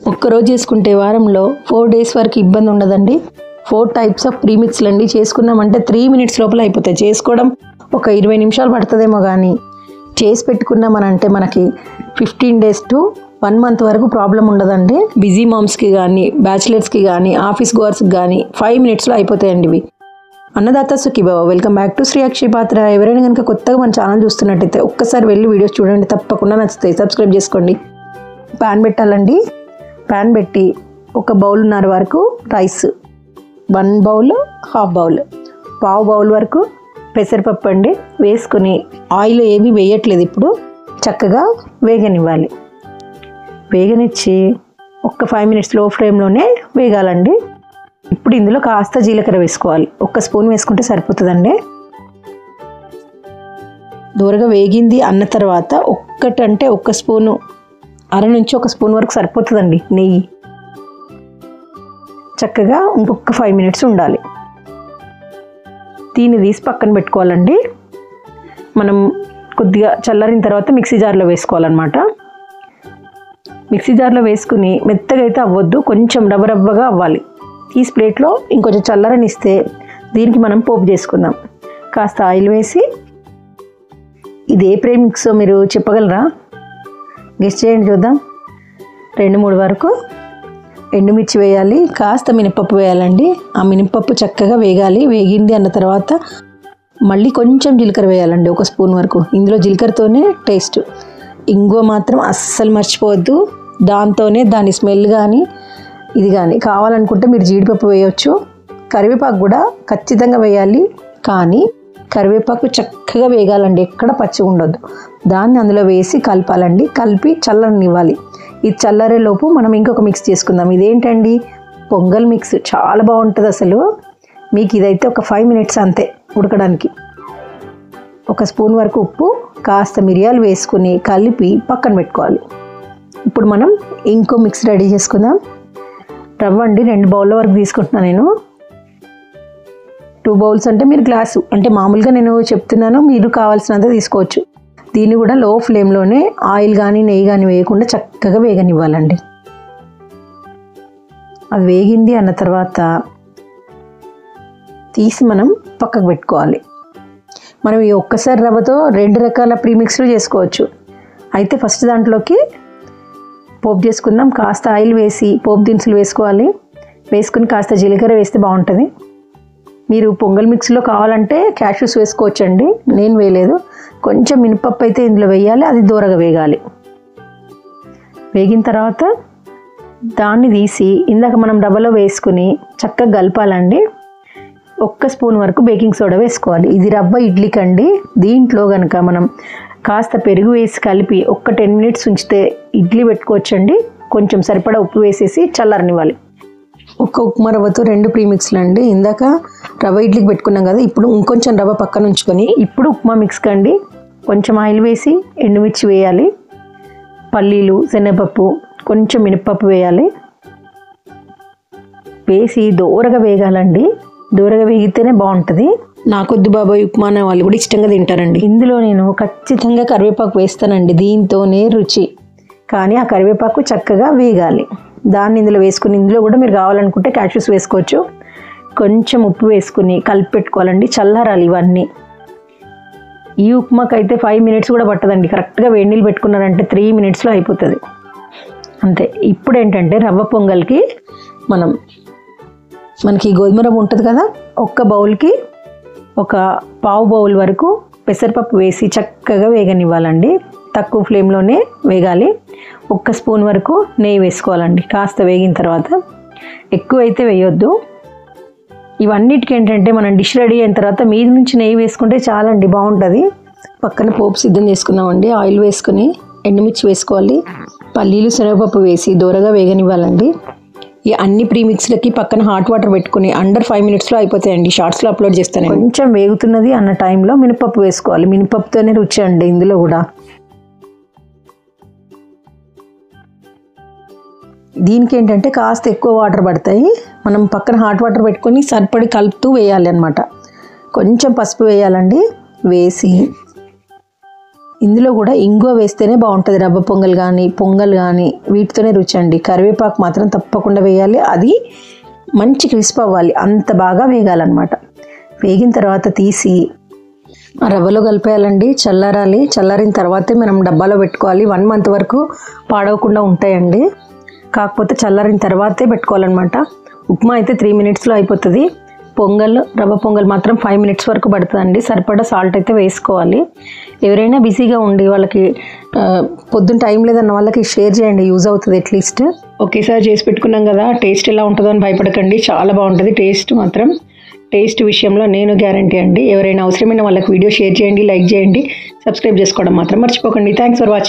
ఒక్కరోజు చేసుకుంటే వారంలో 4 days వరకు ఇబ్బంది ఉండదండి. 4 types ఆఫ్ ప్రీమిక్స్లు అండి. చేసుకున్నామంటే 3 minutes లోపల అయిపోతాయి. చేసుకోవడం ఒక 20 నిమిషాలు పడుతుందేమో, కానీ చేసి పెట్టుకున్నామనంటే మనకి 15 days to 1 month వరకు ప్రాబ్లం ఉండదండి. బిజీ మామ్స్కి కానీ, బ్యాచిలర్స్కి కానీ, ఆఫీస్ గోవర్స్కి కానీ 5 minutesలో అయిపోతాయండి ఇవి. అన్నదాత సుఖీభవ. Welcome back to Shri Akshay Patra. ఎవరైనా కనుక కొత్తగా మన ఛానల్ చూస్తున్నట్టయితే ఒక్కసారి వెళ్ళి వీడియోస్ చూడండి, తప్పకుండా నచ్చుతాయి. సబ్స్క్రైబ్ చేసుకోండి. ప్యాన్ పెట్టాలండి. ప్యాన్ పెట్టి 1 బౌల్న్నర వరకు రైస్, 1 bowl, 1/2 bowl, 1/2 bowl వరకు పెసరపప్పు అండి వేసుకుని, ఆయిల్ ఏమీ వేయట్లేదు, ఇప్పుడు చక్కగా వేగనివ్వాలి. వేగనిచ్చి ఒక 5 minutes లో ఫ్లేమ్లోనే వేగాలండి. ఇప్పుడు ఇందులో కాస్త జీలకర్ర వేసుకోవాలి. 1 స్పూన్ వేసుకుంటే సరిపోతుందండి. దూరగా వేగింది అన్న తర్వాత 1 స్పూను, అర నుంచి 1 స్పూన్ వరకు సరిపోతుందండి నెయ్యి. చక్కగా ఇంకొక 5 minutes ఉండాలి. దీన్ని తీసి పక్కన పెట్టుకోవాలండి. మనం కొద్దిగా చల్లారిన తర్వాత మిక్సీ జార్లో వేసుకోవాలన్నమాట. మిక్సీ జార్లో వేసుకుని మెత్తగా అయితే అవ్వద్దు, కొంచెం రవ్వగా అవ్వాలి. తీసి ప్లేట్లో ఇంకొంచెం చల్లరనిస్తే దీనికి మనం పోపు చేసుకుందాం. కాస్త ఆయిల్ వేసి, ఇది ఏ ప్రీమిక్సో మీరు చెప్పగలరా? గెస్ చేయండి చూద్దాం. 2-3 వరకు ఎండుమిర్చి వేయాలి, కాస్త మినపప్పు వేయాలండి. ఆ మినపప్పు చక్కగా వేగాలి. వేగింది అన్న తర్వాత మళ్ళీ కొంచెం జీలకర్ర వేయాలండి, 1 స్పూన్ వరకు. ఇందులో జీలకర్రతోనే టేస్ట్. ఇంగువ మాత్రం అస్సలు మర్చిపోవద్దు, దాంతోనే దాని స్మెల్ కానీ ఇది కానీ. కావాలనుకుంటే మీరు జీడిపప్పు వేయవచ్చు. కరివేపాకు కూడా ఖచ్చితంగా వేయాలి, కానీ కరివేపాకు చక్కగా వేగాలండి, ఎక్కడ పచ్చిగా ఉండొద్దు. దాన్ని అందులో వేసి కలపాలండి. కలిపి చల్లనివ్వాలి. ఇది చల్లరేలోపు మనం ఇంకొక మిక్స్ చేసుకుందాం. ఇదేంటండి? పొంగల్ మిక్స్. చాలా బాగుంటుంది అసలు. మీకు ఇదైతే ఒక 5 minutes అంతే ఉడకడానికి. 1 స్పూన్ వరకు ఉప్పు, కాస్త మిరియాలు వేసుకుని కలిపి పక్కన పెట్టుకోవాలి. ఇప్పుడు మనం ఇంకో మిక్స్ రెడీ చేసుకుందాం. రవ్వ అండి 2 బౌల్ల వరకు తీసుకుంటున్నాను నేను. 2 bowls అంటే మీరు గ్లాసు, అంటే మామూలుగా నేను చెప్తున్నాను, మీరు కావాల్సినంత తీసుకోవచ్చు. దీన్ని కూడా లో ఫ్లేమ్లోనే ఆయిల్ కానీ నెయ్యి కానీ వేయకుండా చక్కగా వేగనివ్వాలండి. అది వేగింది అన్న తర్వాత తీసి మనం పక్కకు పెట్టుకోవాలి. మనం ఈ ఒక్కసారి రవ్వతో 2 రకాల ప్రీమిక్స్లు చేసుకోవచ్చు. అయితే ఫస్ట్ దాంట్లోకి పోపు చేసుకుందాం. కాస్త ఆయిల్ వేసి పోపు దినుసులు వేసుకోవాలి. వేసుకుని కాస్త జీలకర్ర వేస్తే బాగుంటుంది. మీరు పొంగల్ మిక్స్లో కావాలంటే క్యాష్యూస్ వేసుకోవచ్చండి, నేను వేయలేదు. కొంచెం మినపప్పు అయితే ఇందులో వేయాలి, అది దూరగా వేగాలి. వేగిన తర్వాత దాన్ని తీసి ఇందాక మనం రవ్వలో వేసుకుని చక్కగా కలపాలండి. 1 స్పూన్ వరకు బేకింగ్ సోడా వేసుకోవాలి. ఇది రవ్వ ఇడ్లీకి అండి. దీంట్లో కనుక మనం కాస్త పెరుగు వేసి కలిపి 10 minutes ఉంచితే ఇడ్లీ పెట్టుకోవచ్చండి. కొంచెం సరిపడా ఉప్పు వేసేసి చల్లారనివ్వాలి. 1 ఉప్మా రవ్వతో 2 ప్రీమిక్స్లు అండి. ఇందాక రవ్వ ఇడ్లీకి పెట్టుకున్నాం కదా, ఇప్పుడు ఇంకొంచెం రవ్వ పక్కన ఉంచుకొని ఇప్పుడు ఉప్మా మిక్స్ కండి కొంచెం ఆయిల్ వేసి ఎండుమిర్చి వేయాలి, పల్లీలు, శనగపప్పు, కొంచెం మినపప్పు వేయాలి. వేసి దూరగా వేగాలండి. దూరగా వేగితేనే బాగుంటుంది. నాకొద్దు బాబాయ్ ఉప్మా అనే వాళ్ళు కూడా ఇష్టంగా తింటారండి. ఇందులో నేను ఖచ్చితంగా కరివేపాకు వేస్తానండి, దీంతోనే రుచి. కానీ ఆ కరివేపాకు చక్కగా వేగాలి. దాన్ని ఇందులో వేసుకుని, ఇందులో కూడా మీరు కావాలనుకుంటే క్యాష్యూస్ వేసుకోవచ్చు. కొంచెం ఉప్పు వేసుకుని కలిపి పెట్టుకోవాలండి. చల్లారాలి ఇవన్నీ. ఈ ఉప్మాకి అయితే 5 minutes కూడా పట్టదండి. కరెక్ట్గా వేడి నీళ్ళు పెట్టుకున్నారంటే 3 minutesలో అయిపోతుంది అంతే. ఇప్పుడు ఏంటంటే రవ్వ పొంగల్కి మనకి గోధుమ రవ్వ ఉంటుంది కదా, 1 బౌల్కి 1/2 bowl వరకు పెసరపప్పు వేసి చక్కగా వేగనివ్వాలండి. తక్కువ ఫ్లేమ్లోనే వేగాలి. 1 స్పూన్ వరకు నెయ్యి వేసుకోవాలండి. కాస్త వేగిన తర్వాత, ఎక్కువ అయితే వేయొద్దు. ఇవన్నిటికి ఏంటంటే మనం డిష్ రెడీ అయిన తర్వాత మీద నుంచి నెయ్యి వేసుకుంటే చాలండి, బాగుంటుంది. పక్కన పోపు సిద్ధం చేసుకుందామండి. ఆయిల్ వేసుకుని ఎండుమిర్చి వేసుకోవాలి, పల్లీలు, శనగపప్పు వేసి దూరగా వేగనివ్వాలండి. ఈ అన్ని ప్రీమిక్స్లకి పక్కన హాట్ వాటర్ పెట్టుకుని అండర్ 5 minutesలో అయిపోతాయండి. షార్ట్స్లో అప్లోడ్ చేస్తాను. కొంచెం వేగుతున్నది అన్న టైంలో మినపప్పు వేసుకోవాలి. మినపప్పుతోనే రుచి అండి ఇందులో కూడా. దీనికి ఏంటంటే కాస్త ఎక్కువ వాటర్ పడతాయి. మనం పక్కన హాట్ వాటర్ పెట్టుకొని సరిపడి కలుపుతూ వేయాలి అన్నమాట. కొంచెం పసుపు వేయాలండి. వేసి ఇందులో కూడా ఇంగువ వేస్తేనే బాగుంటుంది. రవ్వ పొంగల్ కానీ పొంగల్ కానీ వీటితోనే రుచి అండి. కరివేపాకు మాత్రం తప్పకుండా వేయాలి. అది మంచి క్రిస్ప్ అవ్వాలి, అంత బాగా వేగాలన్నమాట. వేగిన తర్వాత తీసి ఆ రవ్వలో కలిపేయాలండి. చల్లారాలి. చల్లారిన తర్వాతే మనం డబ్బాలో పెట్టుకోవాలి. 1 month వరకు పాడవకుండా ఉంటాయండి. కాకపోతే చల్లారిన తర్వాతే పెట్టుకోవాలన్నమాట. ఉప్మా అయితే 3 minutesలో అయిపోతుంది. పొంగల్, రవ్వ పొంగల్ మాత్రం 5 minutes వరకు పడుతుందండి. సరిపడా సాల్ట్ అయితే వేసుకోవాలి. ఎవరైనా బిజీగా ఉండి వాళ్ళకి పొద్దున్న టైం లేదన్న వాళ్ళకి షేర్ చేయండి, యూజ్ అవుతుంది అట్లీస్ట్. ఒకేసారి చేసి పెట్టుకున్నాం కదా, టేస్ట్ ఎలా ఉంటుందో అని భయపడకండి, చాలా బాగుంటుంది టేస్ట్ మాత్రం. టేస్ట్ విషయంలో నేను గ్యారంటీ అండి. ఎవరైనా అవసరమైన వాళ్ళకి వీడియో షేర్ చేయండి, లైక్ చేయండి, సబ్స్క్రైబ్ చేసుకోవడం మాత్రం మర్చిపోకండి. Thanks for watching.